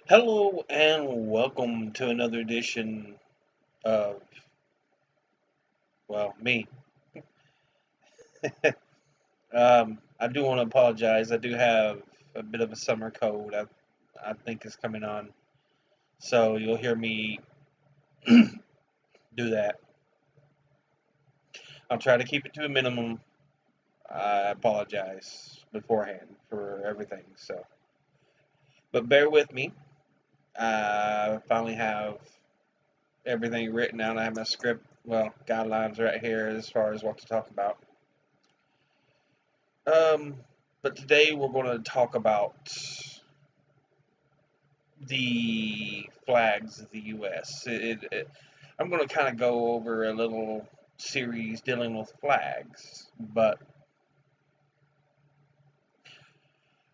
Hello and welcome to another edition of, well, me. I do want to apologize. I do have a bit of a summer cold. I think is coming on, so you'll hear me do that. I'll try to keep it to a minimum. I apologize beforehand for everything. But bear with me. I finally have everything written out. I have my script, well, guidelines right here as far as what to talk about. Um, but today we're going to talk about the flags of the U.S. I'm going to kind of go over a little series dealing with flags, but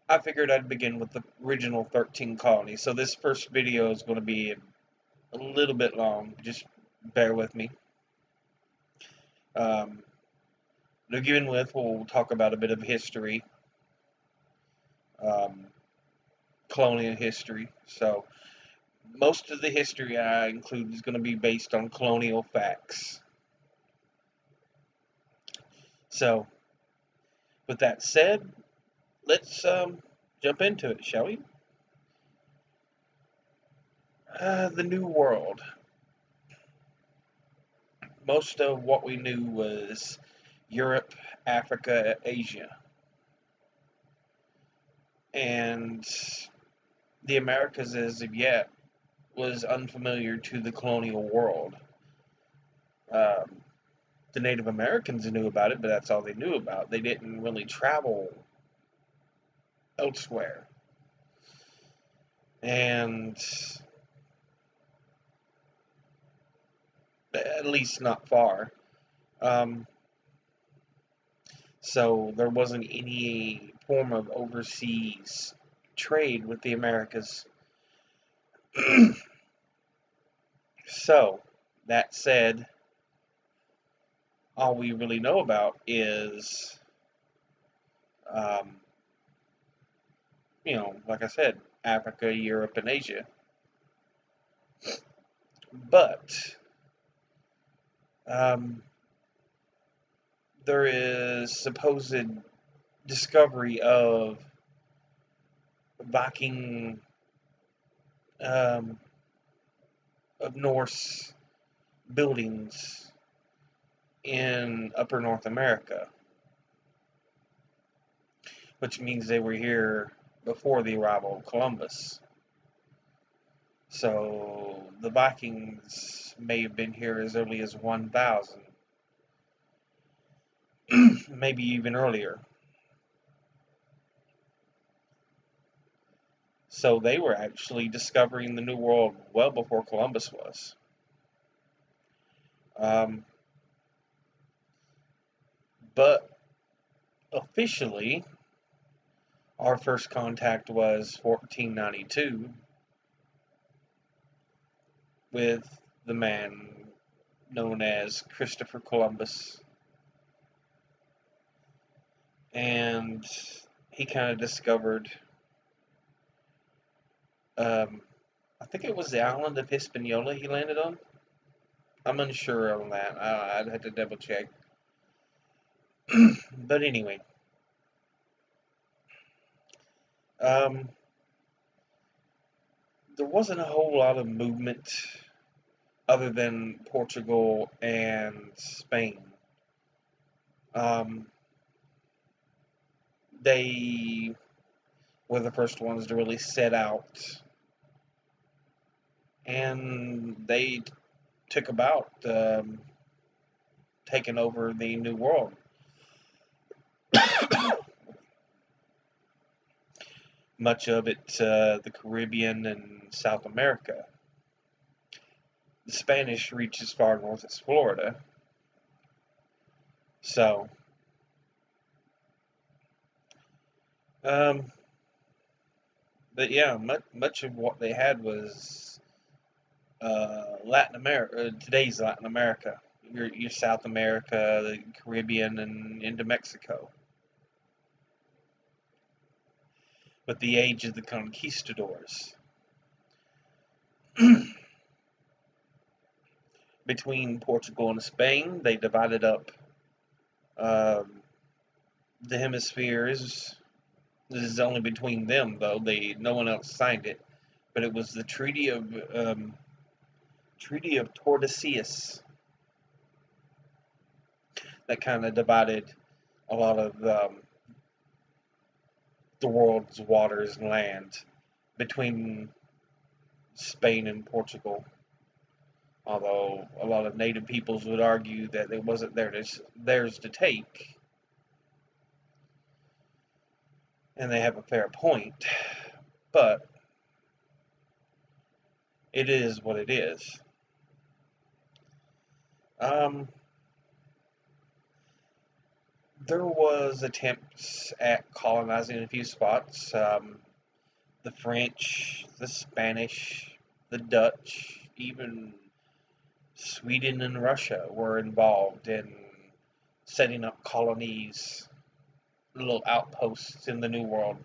I figured I'd begin with the original 13 colonies. So this first video is going to be a little bit long. Just bear with me. Um, to begin with, we'll talk about a bit of history, um, colonial history. So most of the history I include is going to be based on colonial facts. So, with that said, let's jump into it, shall we? The New World. Most of what we knew was Europe, Africa, Asia. And the Americas, as of yet, was unfamiliar to the colonial world. Um, the Native Americans knew about it, but that's all they knew about. They didn't really travel elsewhere. And at least not far. Um, so there wasn't any form of overseas trade with the Americas. So, that said, all we really know about is, um, like I said, Africa, Europe, and Asia. But um, there is supposed discovery of Viking, um, of Norse buildings in upper North America, which means they were here before the arrival of Columbus. So the Vikings may have been here as early as 1000, maybe even earlier. So they were actually discovering the New World well before Columbus was. Um, but officially, our first contact was 1492 with the man known as Christopher Columbus. And he kind of discovered, I think it was the island of Hispaniola he landed on. I'm unsure on that. I'd have to double check. But anyway, um, there wasn't a whole lot of movement other than Portugal and Spain. Um, they were the first ones to really set out, and they took about taking over the New World. Much of it the Caribbean and South America. The Spanish reached as far north as Florida. So, um, but yeah, much of what they had was Latin America, today's Latin America, your South America, the Caribbean, and into Mexico. With the age of the conquistadors. Between Portugal and Spain, they divided up um, the hemispheres. This is only between them, though. No one else signed it, but it was the Treaty of Tordesillas that kind of divided a lot of the world's waters and land between Spain and Portugal. Although a lot of native peoples would argue that it wasn't theirs to take, and they have a fair point, but it is what it is. Um, there was attempts at colonizing a few spots. The French, the Spanish, the Dutch, even Sweden and Russia were involved in setting up colonies, little outposts in the New World.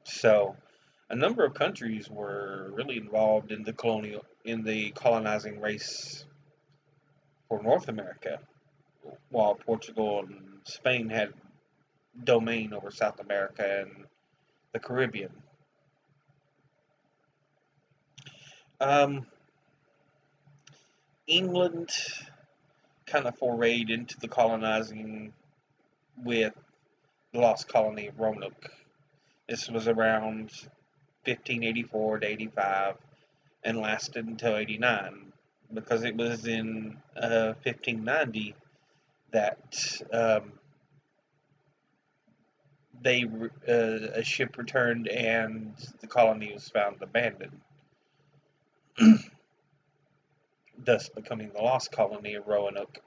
So, a number of countries were really involved in the colonizing race for North America, while Portugal and Spain had domain over South America and the Caribbean. Um, England kind of forayed into the colonizing with the lost colony of Roanoke. This was around 1584 to 85 and lasted until 89, because it was in 1590 that a ship returned and the colony was found abandoned, thus becoming the lost colony of Roanoke.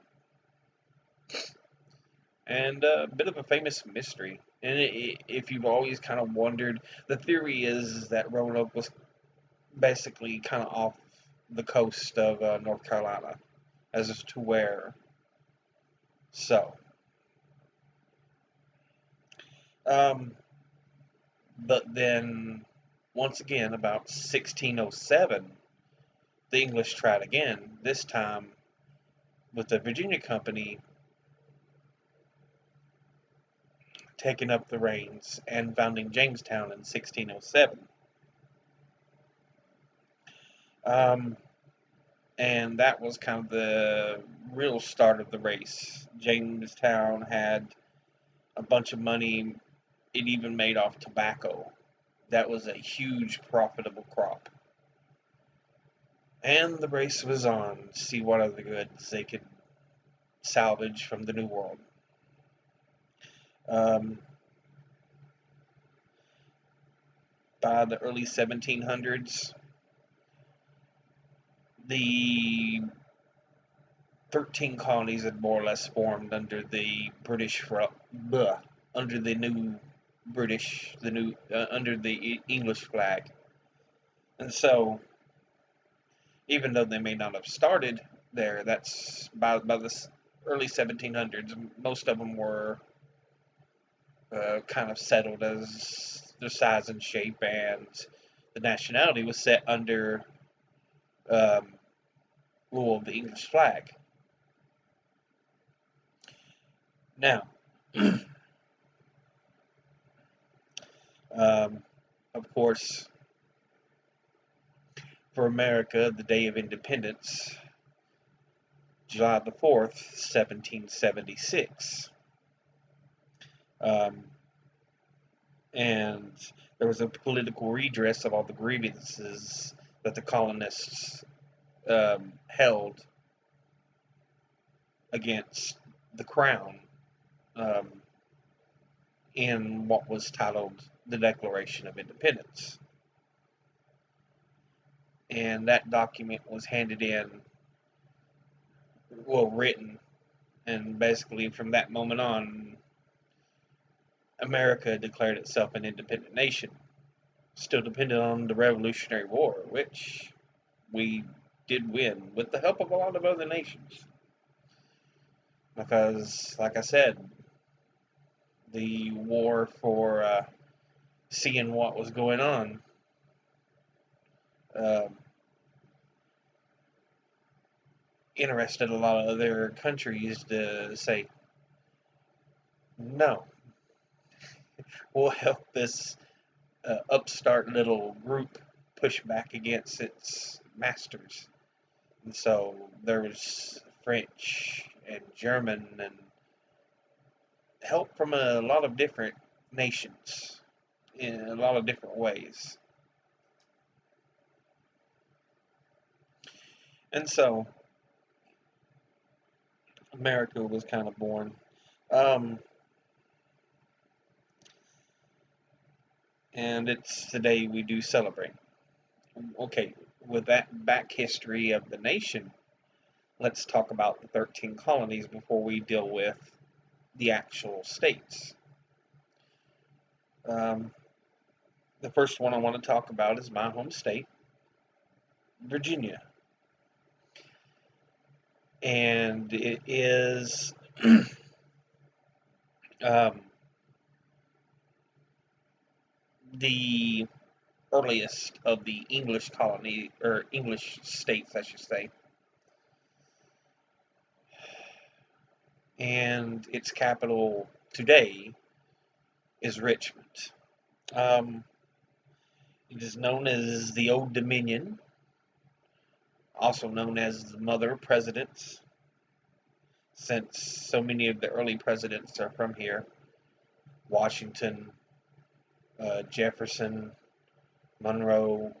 And a bit of a famous mystery. And if you've always kind of wondered, the theory is that Roanoke was basically kind of off the coast of North Carolina, as to where. So, but then, once again, about 1607, the English tried again, this time with the Virginia Company taking up the reins and founding Jamestown in 1607. And that was kind of the real start of the race. Jamestown had a bunch of money. It even made off tobacco. That was a huge profitable crop. And the race was on to see what other goods they could salvage from the New World. By the early 1700s, the 13 colonies had more or less formed under the under the new British, under the English flag. And so, even though they may not have started there, that's by the early 1700s, most of them were kind of settled as their size and shape, and the nationality was set under rule of the English flag. Now, of course, for America, the Day of Independence, July the 4th, 1776. And there was a political redress of all the grievances that the colonists held against the Crown in what was titled the Declaration of Independence. And that document was handed in, written, and basically from that moment on, America declared itself an independent nation, still dependent on the Revolutionary War, which we did win with the help of a lot of other nations. Because, like I said, the war for seeing what was going on, um, interested a lot of other countries to say, no, we'll help this upstart little group push back against its masters. And so there was French and German and help from a lot of different nations in a lot of different ways. And so America was kind of born. Um, and it's the day we do celebrate. Okay, with that back history of the nation, let's talk about the 13 colonies before we deal with the actual states. Um, the first one I want to talk about is my home state, Virginia. And it is um, the earliest of the English colony, or English states, I should say. And its capital today is Richmond. Um, it is known as the Old Dominion, also known as the Mother of Presidents, since so many of the early presidents are from here. Washington, Jefferson, Monroe,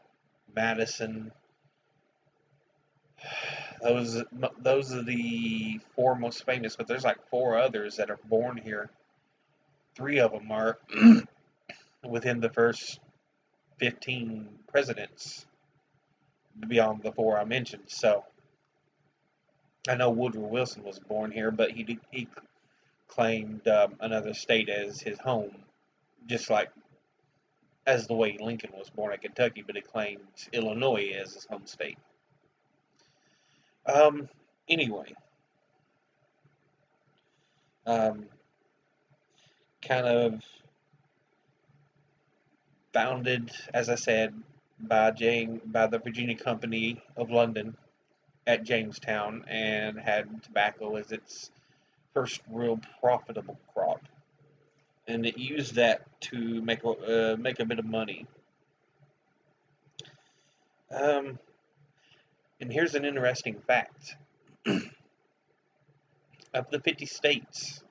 Madison. Those are the four most famous, but there's like four others that are born here. Three of them are within the first 15 presidents beyond the four I mentioned. So I know Woodrow Wilson was born here, but he claimed another state as his home, just like as the way Lincoln was born in Kentucky, but he claimed Illinois as his home state. Um, anyway, um, kind of founded, as I said, by the Virginia Company of London at Jamestown, and had tobacco as its first real profitable crop, and it used that to make a bit of money. Um, and here's an interesting fact: of the 50 states,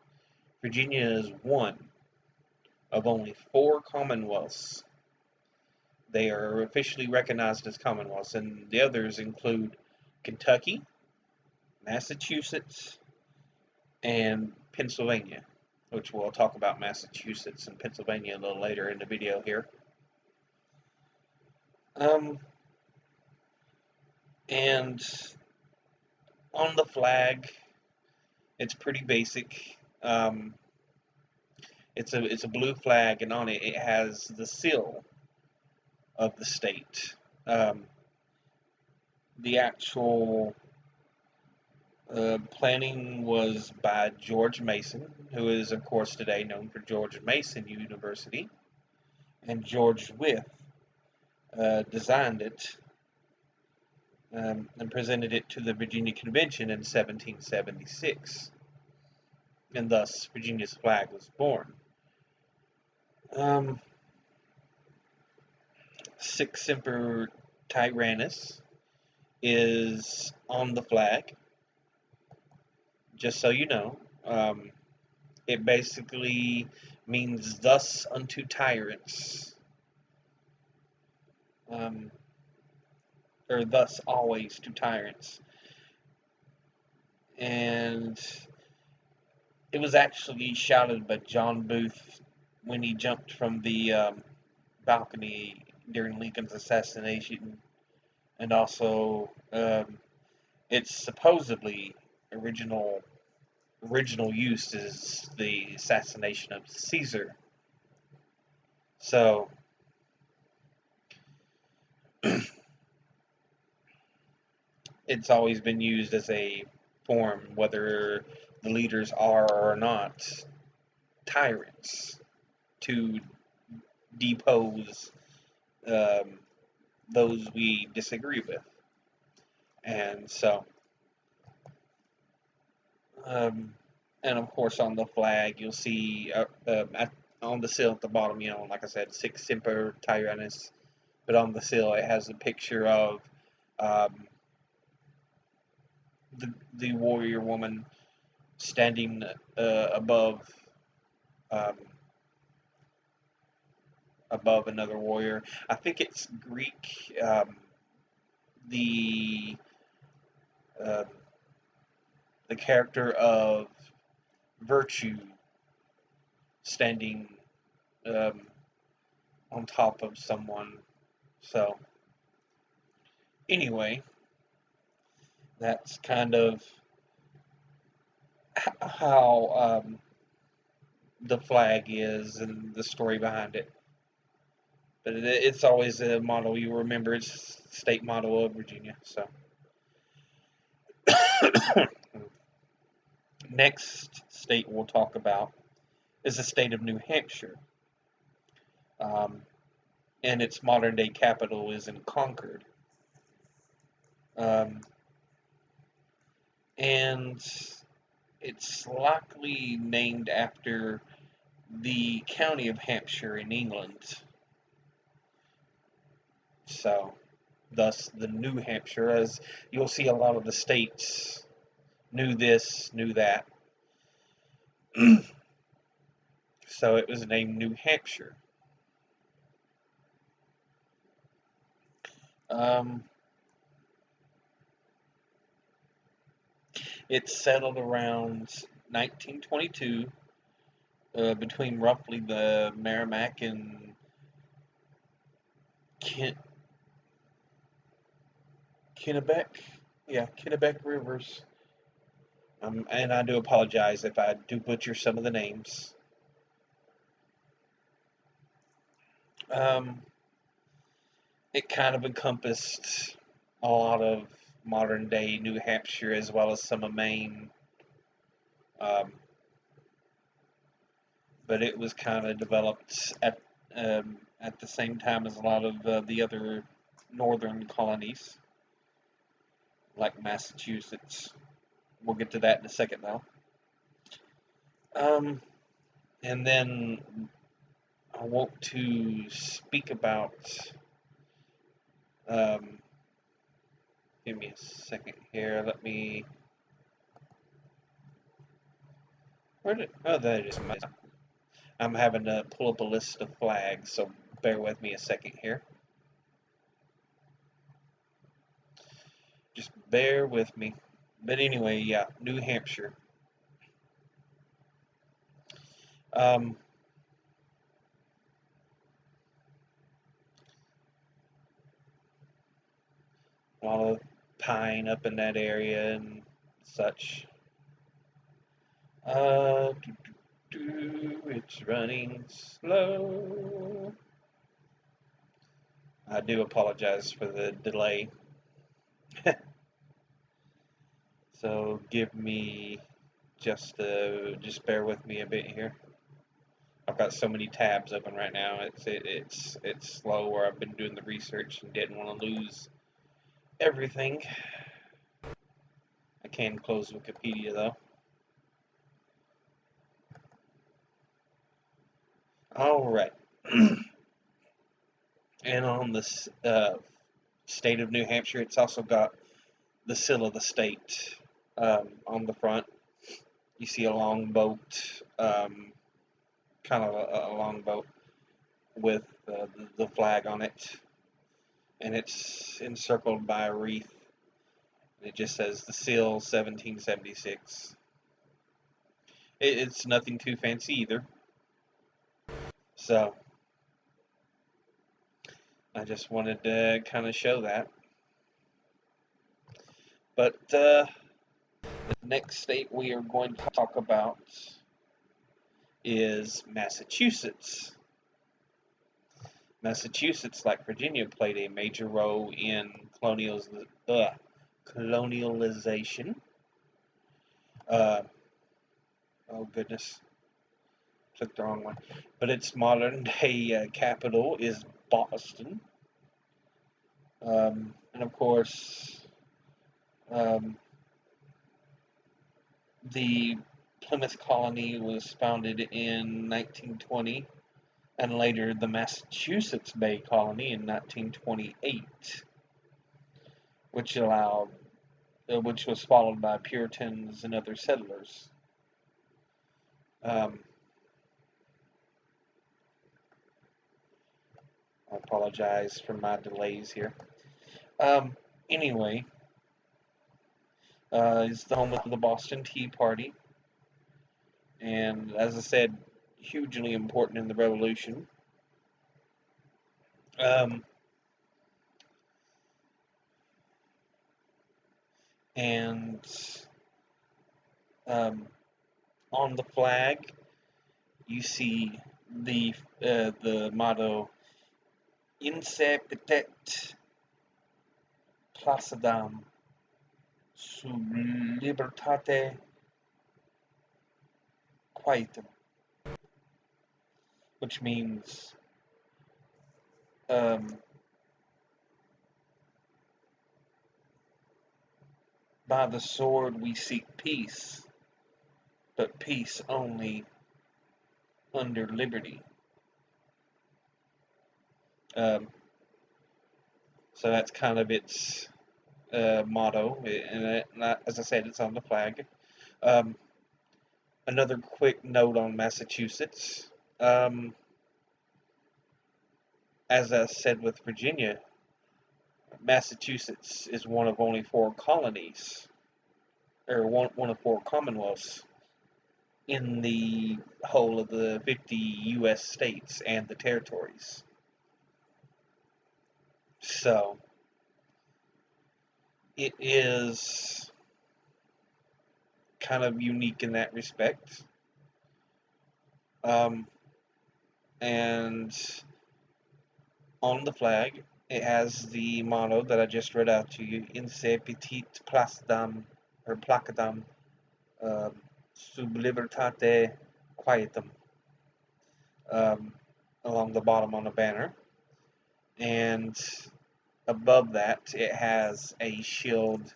Virginia is one of only four commonwealths. They are officially recognized as commonwealths, and the others include Kentucky, Massachusetts, and Pennsylvania, which we'll talk about Massachusetts and Pennsylvania a little later in the video here. And on the flag, it's pretty basic. It's a blue flag, and on it it has the seal of the state. The actual planning was by George Mason, who is, of course, today known for George Mason University, and George Wythe designed it and presented it to the Virginia Convention in 1776, and thus Virginia's flag was born. Sic Semper Tyrannis is on the flag, just so you know. It basically means thus unto tyrants, or thus always to tyrants. And it was actually shouted by John Booth when he jumped from the balcony during Lincoln's assassination, and also it's supposedly original use is the assassination of Caesar. So it's always been used as a form, whether the leaders are or not tyrants, to depose um, those we disagree with. And so, um, and of course, on the flag, you'll see on the seal at the bottom, like I said, Sic Semper Tyrannis. But on the seal, it has a picture of um, the warrior woman standing above um, above another warrior. I think it's Greek. The uh, the character of virtue standing um, on top of someone. So anyway, that's kind of how the flag is and the story behind it. But it's always a motto you remember. It's state motto of Virginia. So next state we'll talk about is the state of New Hampshire. Um, and its modern day capital is in Concord. Um, and it's likely named after the county of Hampshire in England. So, thus the New Hampshire, as you'll see a lot of the states knew this, knew that. So it was named New Hampshire. It settled around 1922 between roughly the Merrimack and Kennebec, Kennebec rivers. And I do apologize if I do butcher some of the names. It kind of encompassed a lot of modern day New Hampshire as well as some of Maine. But it was kind of developed at the same time as a lot of the other northern colonies, like Massachusetts. We'll get to that in a second, though. And then I want to speak about. Give me a second here. Let me. There it is. I'm having to pull up a list of flags, so bear with me a second here. Just bear with me. But anyway, yeah, New Hampshire. A lot of pine up in that area and such. It's running slow. I do apologize for the delay. So give me just bear with me a bit here. I've got so many tabs open right now. It's slow where I've been doing the research and didn't want to lose everything. I can close Wikipedia though. All right. And on this state of New Hampshire, it's also got the seal of the state on the front. You see a long boat, kind of a long boat with the flag on it, and it's encircled by a wreath. It just says the seal 1776. It's nothing too fancy either. So I just wanted to kind of show that. But the next state we are going to talk about is Massachusetts. Massachusetts, like Virginia, played a major role in colonialization. Oh goodness. took the wrong one. But its modern day capital is Boston. And of course, um, the Plymouth colony was founded in 1920, and later the Massachusetts Bay Colony in 1928, which which was followed by Puritans and other settlers. Um, I apologize for my delays here. Um, anyway, it's the home of the Boston Tea Party, and as I said, hugely important in the Revolution. Um, and um, on the flag, you see the motto "Inse petit placidam sub libertate quietum," which means um, by the sword we seek peace, but peace only under liberty. Um, so that's kind of its motto, and as I said, it's on the flag. Um, Another quick note on Massachusetts. Um, as I said with Virginia, Massachusetts is one of only 4 colonies, or one of 4 commonwealths in the whole of the 50 U.S. states and the territories. So, it is kind of unique in that respect. And on the flag, it has the motto that I just read out to you: "Inse petit placidam, or placadam, sub libertate quietum," um, along the bottom on the banner. And above that, it has a shield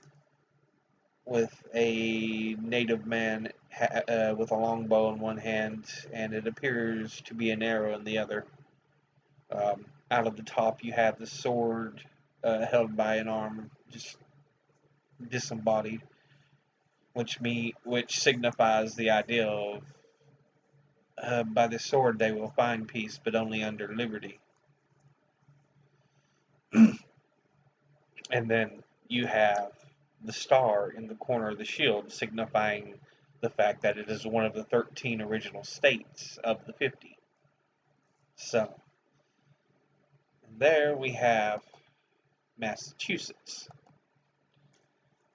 with a native man with a long bow in one hand, and it appears to be an arrow in the other. Out of the top, you have the sword held by an arm, just disembodied, which signifies the idea of by the sword they will find peace, but only under liberty. And then you have the star in the corner of the shield, signifying the fact that it is one of the 13 original states of the 50. So, there we have Massachusetts.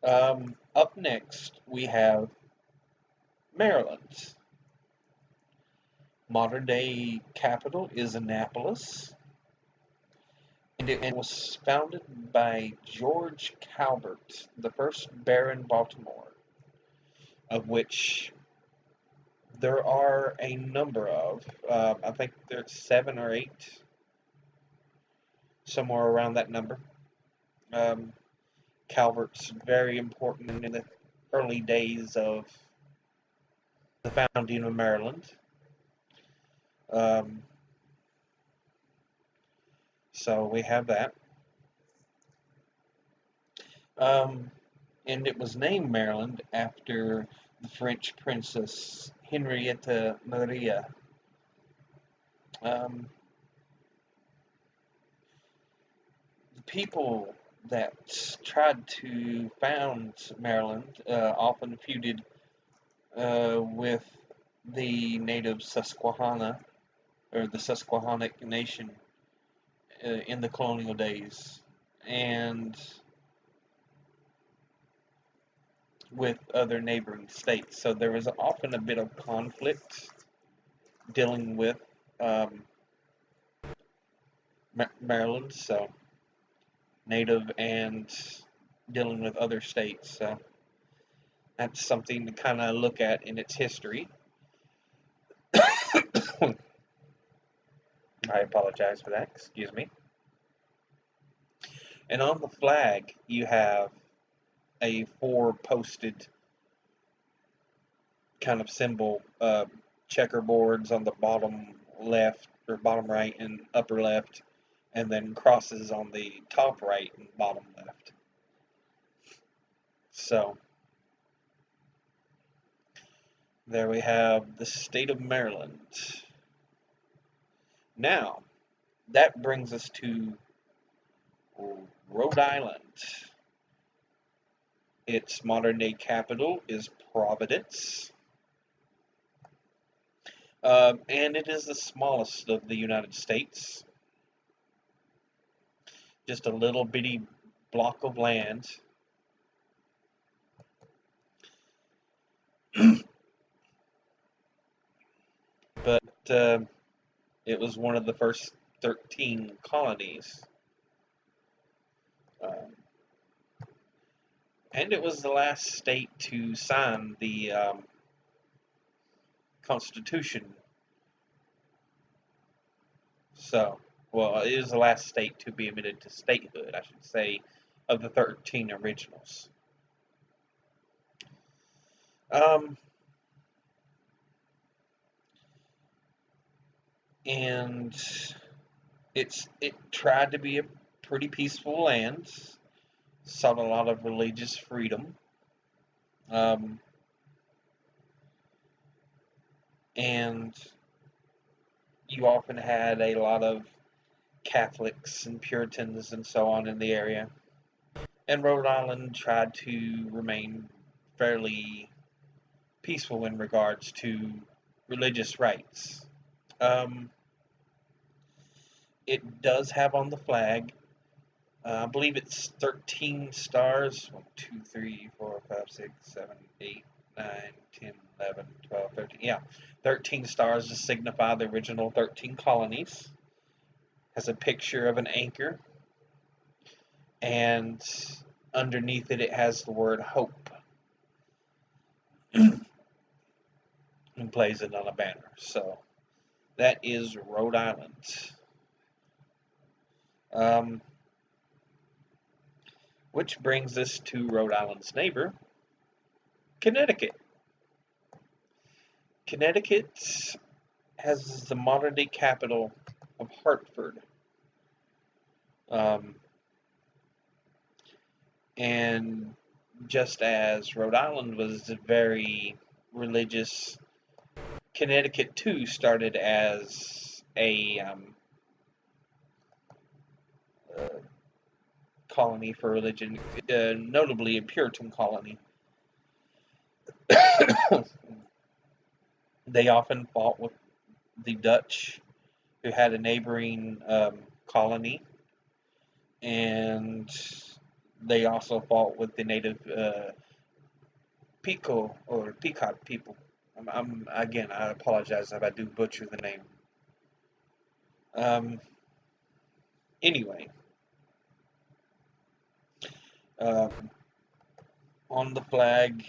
Up next, we have Maryland. Modern day capital is Annapolis, and it was founded by George Calvert, the first Baron Baltimore, of which there are a number of. I think there's 7 or 8, somewhere around that number. Calvert's very important in the early days of the founding of Maryland. So we have that. And it was named Maryland after the French princess Henrietta Maria. The people that tried to found Maryland often feuded with the native Susquehanna, or the Susquehannock Nation, in the colonial days, and with other neighboring states. So there was often a bit of conflict dealing with Maryland, so native and dealing with other states. So that's something to kind of look at in its history. I apologize for that. Excuse me. And on the flag, you have a four-posted kind of symbol, checkerboards on the bottom left or bottom right and upper left, and then crosses on the top right and bottom left. So there we have the state of Maryland. Now, that brings us to Rhode Island. Its modern-day capital is Providence, and it is the smallest of the United States. Just a little bitty block of land. But it was one of the first 13 colonies. And it was the last state to sign the Constitution. So, well, it is the last state to be admitted to statehood, I should say, of the 13 originals. And it tried to be a pretty peaceful land, sought a lot of religious freedom, and you often had a lot of Catholics and Puritans and so on in the area. And Rhode Island tried to remain fairly peaceful in regards to religious rights. It does have on the flag, I believe it's 13 stars. 1, 2, 3, 4, 5, 6, 7, 8, 9, 10, 11, 12, 13. Yeah, 13 stars to signify the original 13 colonies. Has a picture of an anchor. And underneath it, it has the word hope. Emblazoned on a banner. So that is Rhode Island. Which brings us to Rhode Island's neighbor, Connecticut. Connecticut has the modern-day capital of Hartford. And just as Rhode Island was very religious, Connecticut too started as a colony for religion, notably a Puritan colony. They often fought with the Dutch, who had a neighboring colony, and they also fought with the native Pico or Peacock people. Again, I apologize if I do butcher the name. Anyway, on the flag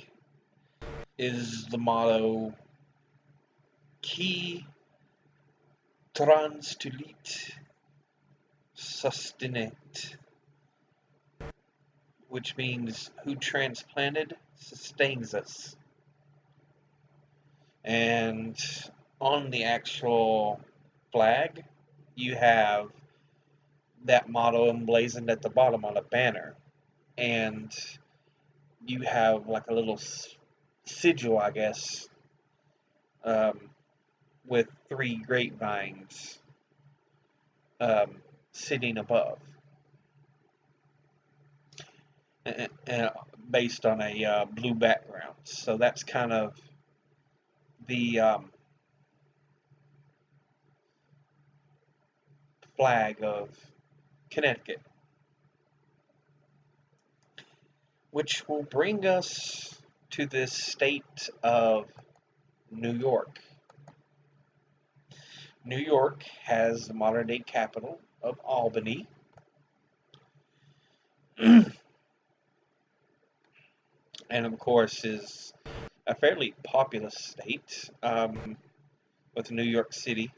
is the motto Qui transtulit sustinet, which means who transplanted sustains us. And on the actual flag, you have that motto emblazoned at the bottom on a banner. And you have like a little sigil, I guess, with 3 grapevines sitting above, and based on a blue background. So that's kind of the flag of Connecticut, which will bring us to this state of New York. New York has the modern-day capital of Albany. And of course is a fairly populous state. with New York City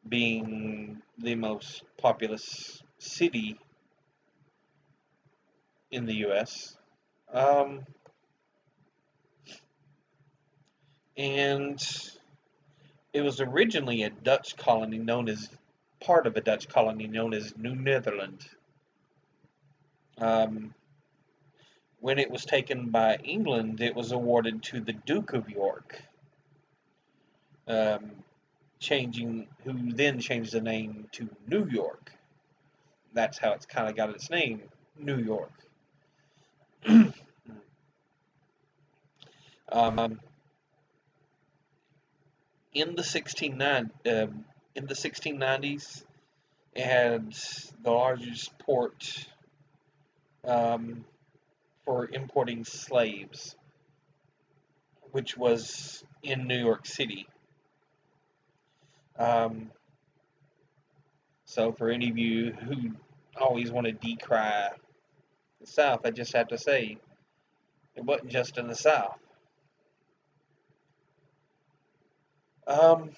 being the most populous city in the U.S. Um, and it was originally a Dutch colony known as part of a Dutch colony known as New Netherland. Um, when it was taken by England, it was awarded to the Duke of York, um, who then changed the name to New York. That's how it's kind of got its name, New York. um, in the 1690s, it had the largest port um, for importing slaves, which was in New York City. Um, so for any of you who always want to decry the South, I just have to say it wasn't just in the South. Um,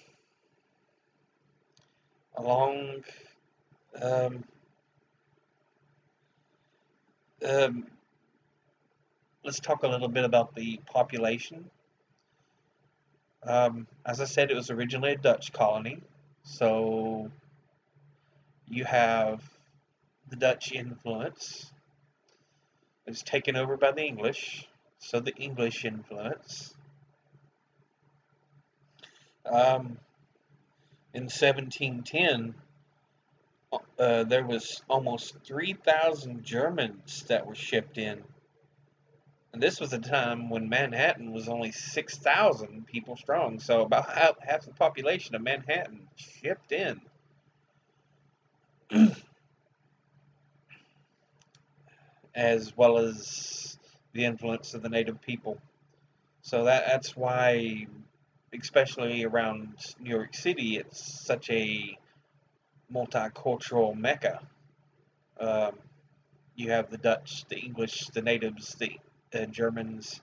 along um, um, let's talk a little bit about the population. As I said, it was originally a Dutch colony, so you have the Dutch influence. It's taken over by the English, so the English influence. Um, in 1710, there was almost 3,000 Germans that were shipped in. And this was a time when Manhattan was only 6,000 people strong, so about half the population of Manhattan shipped in. As well as the influence of the native people. So that's why, especially around New York City, it's such a multicultural mecca. Um, you have the Dutch, the English, the natives, the Germans,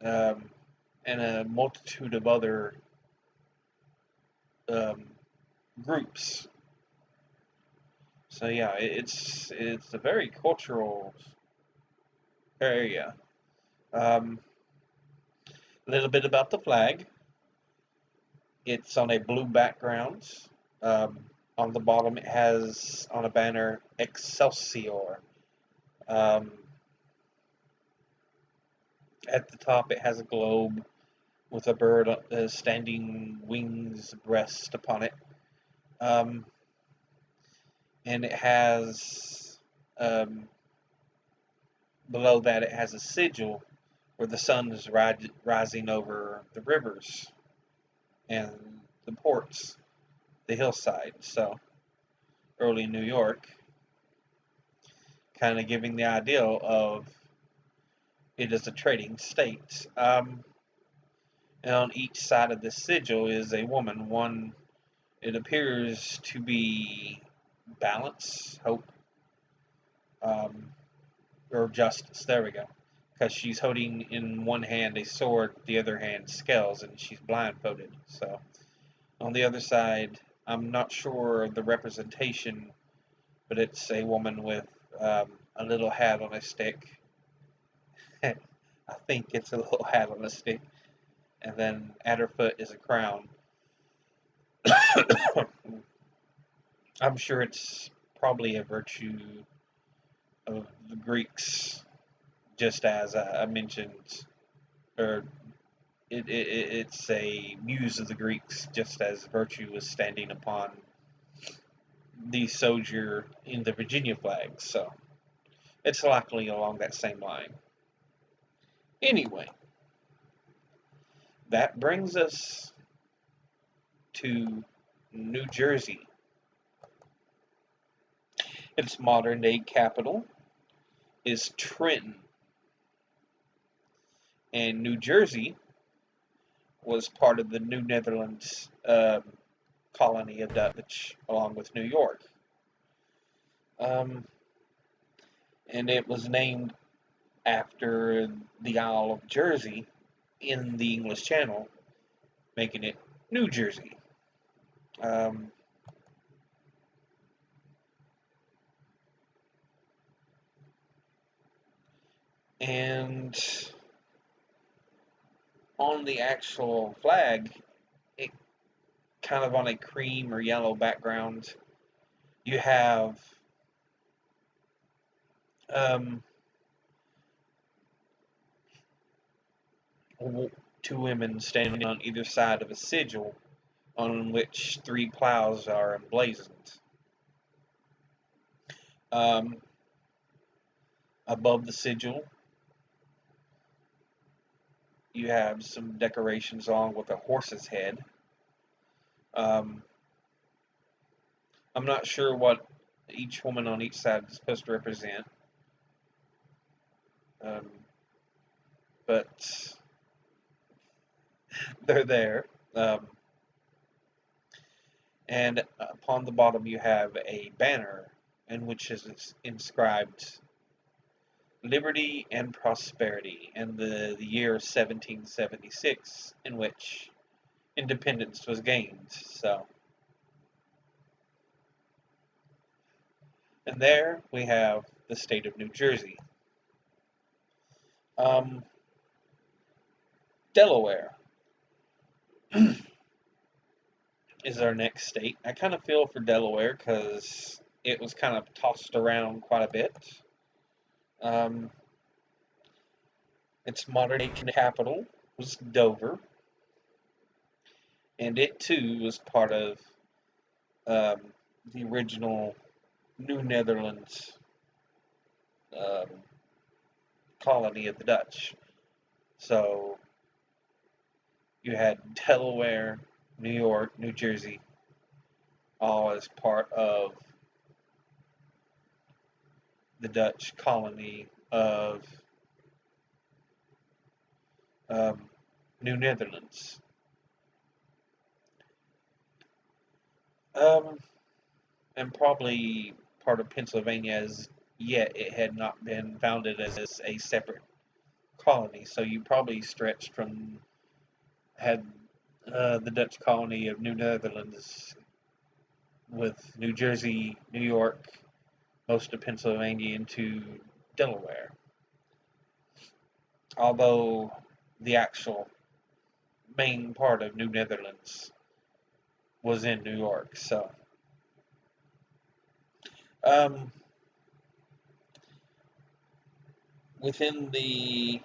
um, and a multitude of other um, groups. So yeah, it's a very cultural area. A little bit about the flag. It's on a blue background. Um, on the bottom, it has on a banner Excelsior. Um, at the top, it has a globe with a bird standing wings abreast upon it. Um, and it has, below that, it has a sigil where the sun is rising over the rivers and the ports, the hillside. So, early New York, kind of giving the idea of it is a trading state. And on each side of the sigil is a woman. One, it appears to be balance, hope, um, or justice. There we go. Because she's holding in one hand a sword, the other hand scales, and she's blindfolded. So on the other side, I'm not sure of the representation, but it's a woman with a little hat on a stick. I think it's a little hat on a stick. And then at her foot is a crown. I'm sure it's probably a virtue of the Greeks, just as I mentioned, or it's a muse of the Greeks, just as virtue was standing upon the soldier in the Virginia flag. So it's likely along that same line. Anyway, that brings us to New Jersey. Its modern day capital is Trenton, and New Jersey was part of the New Netherlands colony of Dutch, along with New York. Um, and it was named after the Isle of Jersey, in the English Channel, making it New Jersey. Um, and on the actual flag, it kind of on a cream or yellow background, you have um, two women standing on either side of a sigil on which three plows are emblazoned. Um, Above the sigil, you have some decorations along with a horse's head. Um, I'm not sure what each woman on each side is supposed to represent, um, but they're there. Um, and upon the bottom, you have a banner in which is inscribed Liberty and Prosperity, and the year 1776 in which independence was gained. So, and there we have the state of New Jersey. Um, Delaware is our next state. I kind of feel for Delaware because it was kind of tossed around quite a bit. Um, its modern day capital was Dover, and it too was part of um, the original New Netherlands um, colony of the Dutch. So you had Delaware, New York, New Jersey, all as part of the Dutch colony of um, New Netherlands. Um, and probably part of Pennsylvania as yet it had not been founded as a separate colony. So you probably stretched from had the Dutch colony of New Netherlands with New Jersey, New York, most of Pennsylvania into Delaware. Although the actual main part of New Netherlands was in New York. So, um, within the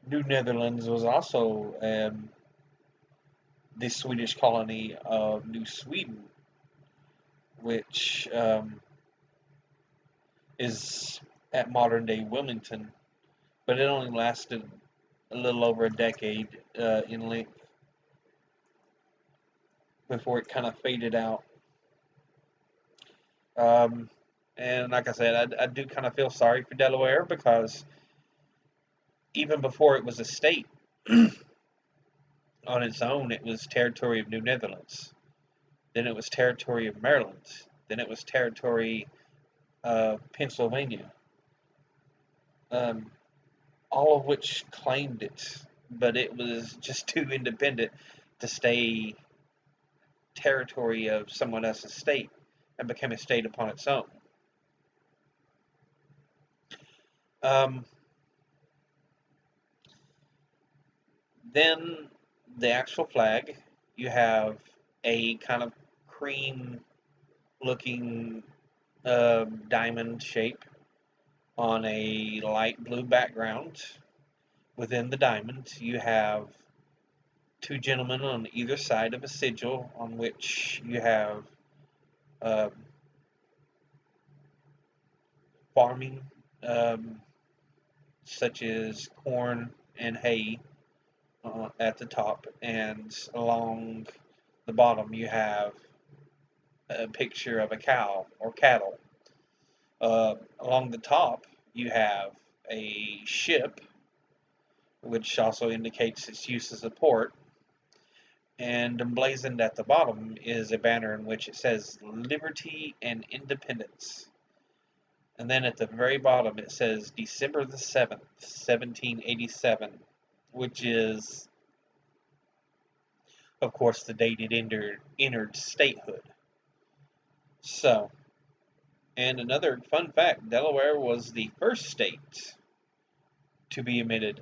New Netherlands was also the Swedish colony of New Sweden, which is at modern day Wilmington, but it only lasted a little over a decade in length before it kind of faded out. Um, and like I said, I do kind of feel sorry for Delaware because even before it was a state on its own, it was territory of New Netherlands. Then it was territory of Maryland. Then it was territory of Pennsylvania. Um, all of which claimed it, but it was just too independent to stay territory of someone else's state and became a state upon its own. Um, then the actual flag, you have a kind of cream looking diamond shape on a light blue background. Within the diamond, you have two gentlemen on either side of a sigil on which you have uh, farming, um, such as corn and hay at the top, and along the bottom you have a picture of a cow or cattle. Along the top you have a ship, which also indicates its use as a port, and emblazoned at the bottom is a banner in which it says Liberty and Independence. And then at the very bottom it says December the 7th, 1787. which is, of course, the date it entered statehood. So, and another fun fact, Delaware was the first state to be admitted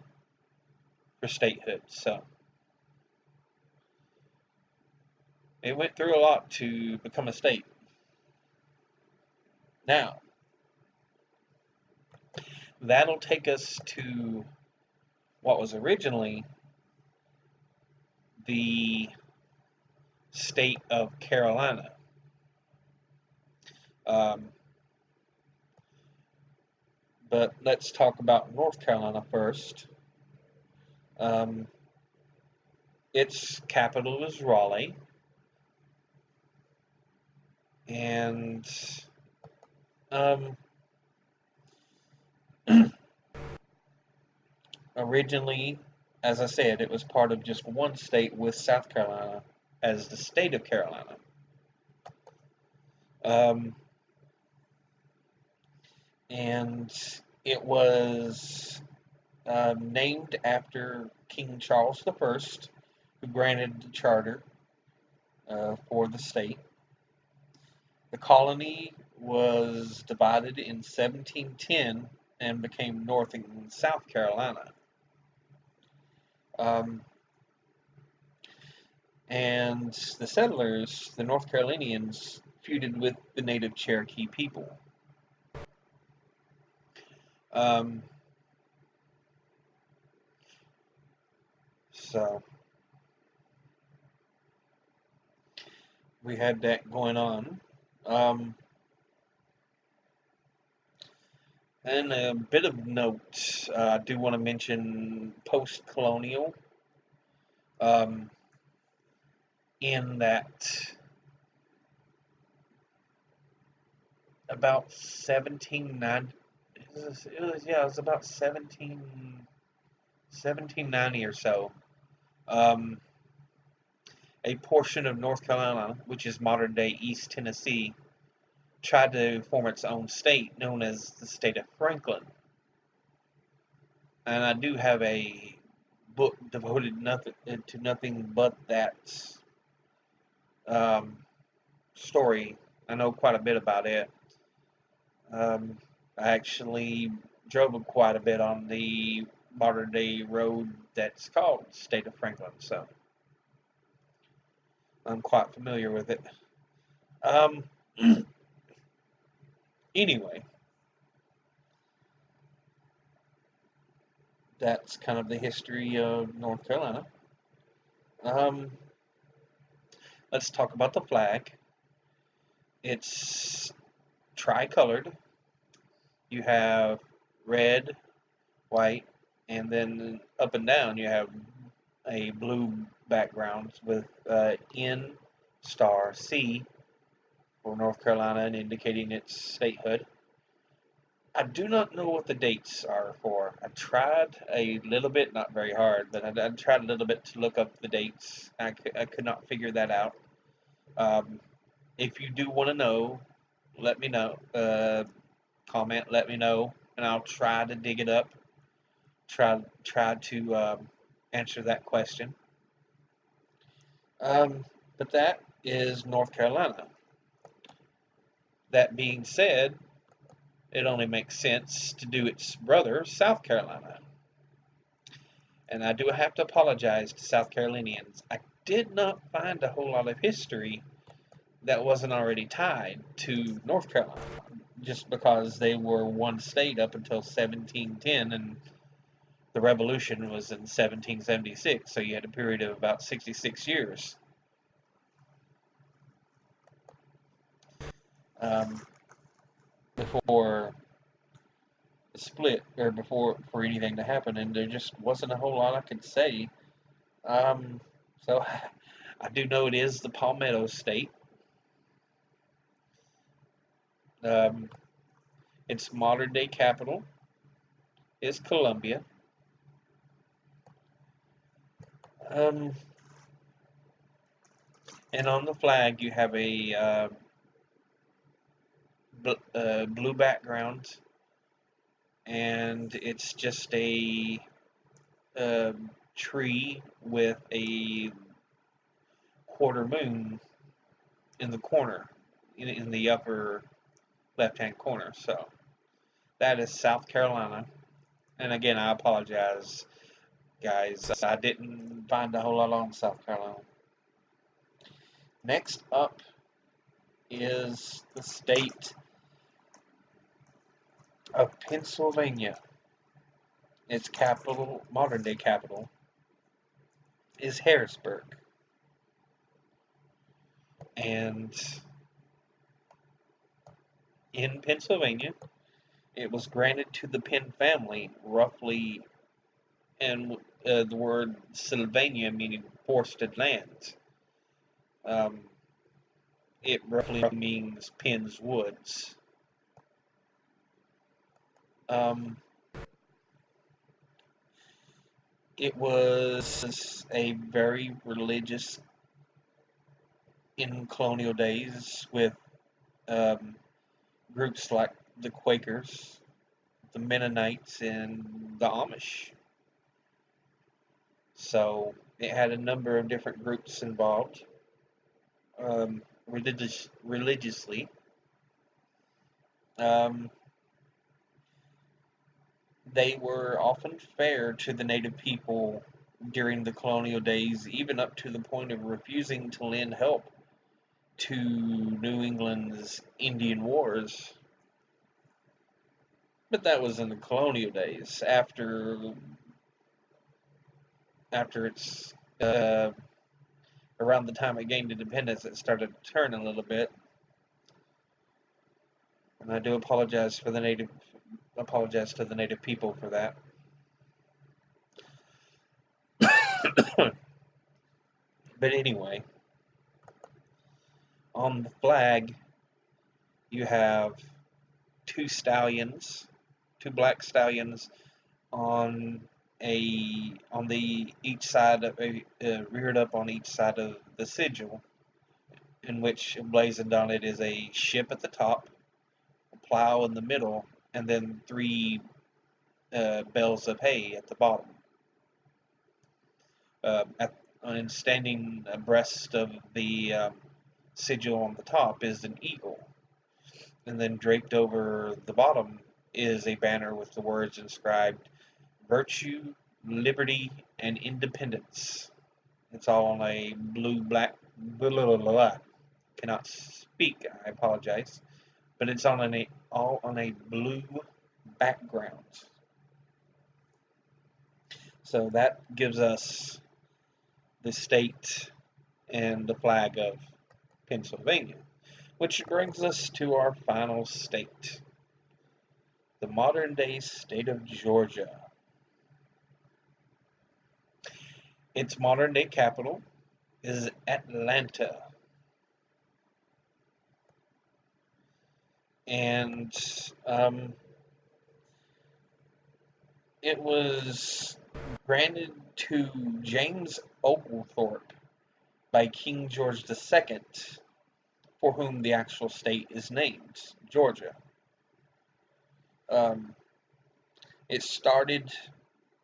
for statehood. So, it went through a lot to become a state. Now, that'll take us to what was originally the state of Carolina. Um, but let's talk about North Carolina first. Its capital is Raleigh, and um, originally, as I said, it was part of just one state with South Carolina as the state of Carolina. Um, and it was named after King Charles I, who granted the charter for the state. The colony was divided in 1710 and became North and South Carolina. And the settlers, the North Carolinians, feuded with the native Cherokee people. So we had that going on. And a bit of note, I do want to mention post-colonial, in that about 1790, it was about 1790 or so. A portion of North Carolina, which is modern-day East Tennessee, tried to form its own state, known as the state of Franklin. And I do have a book devoted to nothing but that story. I know quite a bit about it. I actually drove quite a bit on the modern day road that's called State of Franklin, so I'm quite familiar with it. Anyway, that's kind of the history of North Carolina. Let's talk about the flag. It's tricolored. You have red, white, and then up and down you have a blue background with N star C for North Carolina and indicating its statehood. I do not know what the dates are for. I tried a little bit, not very hard, but I tried a little bit to look up the dates. I could not figure that out. If you do want to know, let me know. Comment, let me know, and I'll try to dig it up. Try to answer that question. But that is North Carolina. That being said, it only makes sense to do its brother, South Carolina. And I do have to apologize to South Carolinians. I did not find a whole lot of history that wasn't already tied to North Carolina, just because they were one state up until 1710, and the Revolution was in 1776, so you had a period of about 66 years. Before the split, or before for anything to happen, and there just wasn't a whole lot I could say. So I do know it is the Palmetto State. Its modern day capital is Columbia. And on the flag you have a blue background, and it's just a tree with a quarter moon in the corner, in the upper left-hand corner. So that is South Carolina. And again, I apologize, guys. I didn't find a whole lot on South Carolina. Next up is the state of Pennsylvania. Its capital, modern day capital, is Harrisburg. And in Pennsylvania, it was granted to the Penn family roughly, and the word Sylvania meaning forested land. It roughly means Penn's woods. It was a very religious in colonial days with groups like the Quakers, the Mennonites, and the Amish. So it had a number of different groups involved religiously. They were often fair to the native people during the colonial days, even up to the point of refusing to lend help to New England's Indian Wars. But that was in the colonial days. After it's around the time it gained independence, it started to turn a little bit. And I do apologize to the native people for that. But anyway, on the flag, you have two black stallions on the each side of reared up on each side of the sigil, in which emblazoned on it is a ship at the top, a plow in the middle, and then three bales of hay at the bottom. And standing abreast of the sigil on the top is an eagle, and then draped over the bottom is a banner with the words inscribed, "Virtue, Liberty, and Independence." It's all on a black, cannot speak, I apologize, but it's all on a blue background. So that gives us the state and the flag of Pennsylvania, which brings us to our final state, the modern day state of Georgia. Its modern day capital is Atlanta. And it was granted to James Oglethorpe by King George II, for whom the actual state is named, Georgia. It started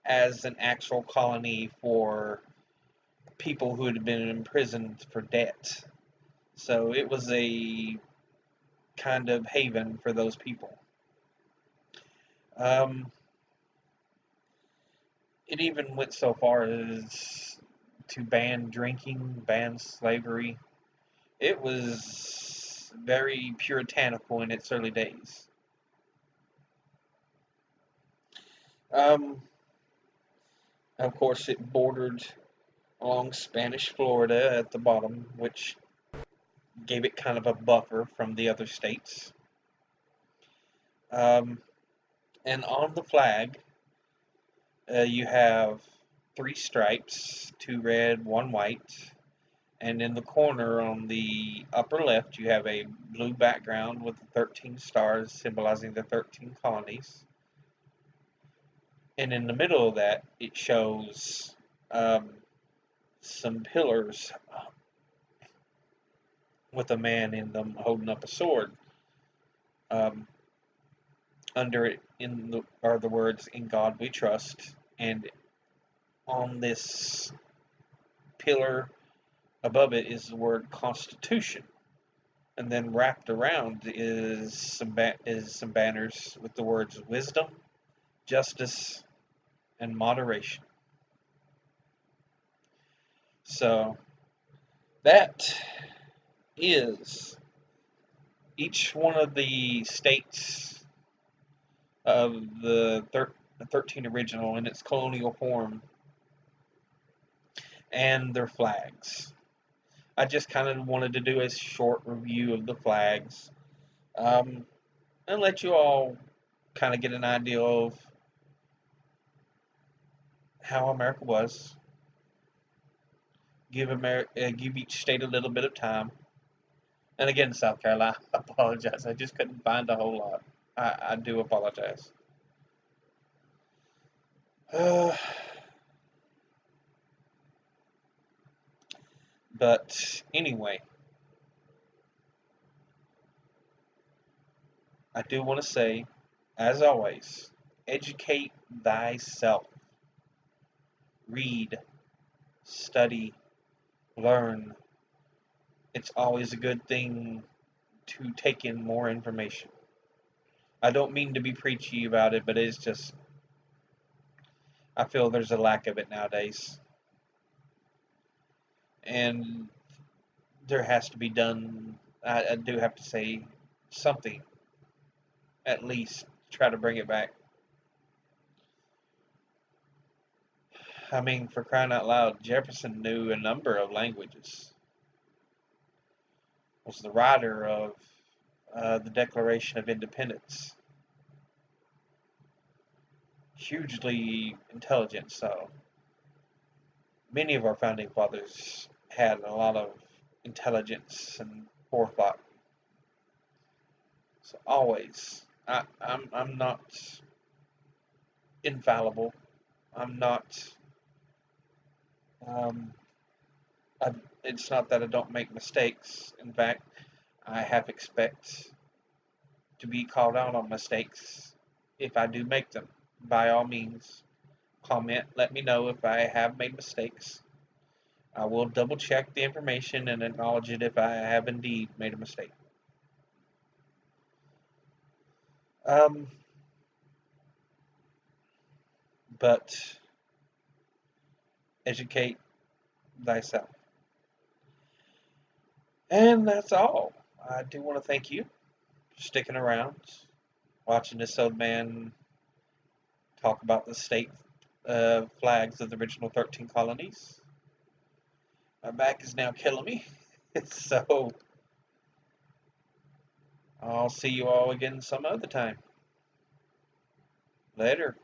as an actual colony for people who had been imprisoned for debt. So it was a kind of haven for those people. It even went so far as to ban drinking, ban slavery. It was very puritanical in its early days. Of course, it bordered along Spanish Florida at the bottom, which gave it kind of a buffer from the other states. And on the flag, you have 3 stripes, 2 red, 1 white, and in the corner on the upper left, you have a blue background with the 13 stars symbolizing the 13 colonies. And in the middle of that, it shows some pillars with a man in them holding up a sword. Under it are the words, "In God We Trust," and on this pillar above it is the word Constitution, and then wrapped around is some banners with the words wisdom, justice, and moderation. So that is each one of the states of the 13 original in its colonial form and their flags. I just kind of wanted to do a short review of the flags, um, and let you all kind of get an idea of how America was. Give each state a little bit of time. And again, South Carolina, I apologize. I just couldn't find a whole lot. I do apologize. But anyway, I do want to say, as always, educate thyself. Read, study, learn. It's always a good thing to take in more information. I don't mean to be preachy about it, but it's just, I feel there's a lack of it nowadays. And there has to be done, I do have to say, something, at least, to try to bring it back. I mean, for crying out loud, Jefferson knew a number of languages. Was the writer of the Declaration of Independence. Hugely intelligent, so many of our founding fathers had a lot of intelligence and forethought. So always, I'm not infallible. I'm not. Um, I, it's not that I don't make mistakes. In fact, I half expect to be called out on mistakes if I do make them. By all means, comment. Let me know if I have made mistakes. I will double check the information and acknowledge it if I have indeed made a mistake. Um, but educate thyself. And that's all. I do want to thank you for sticking around, watching this old man talk about the state flags of the original 13 colonies. My back is now killing me, so I'll see you all again some other time. Later.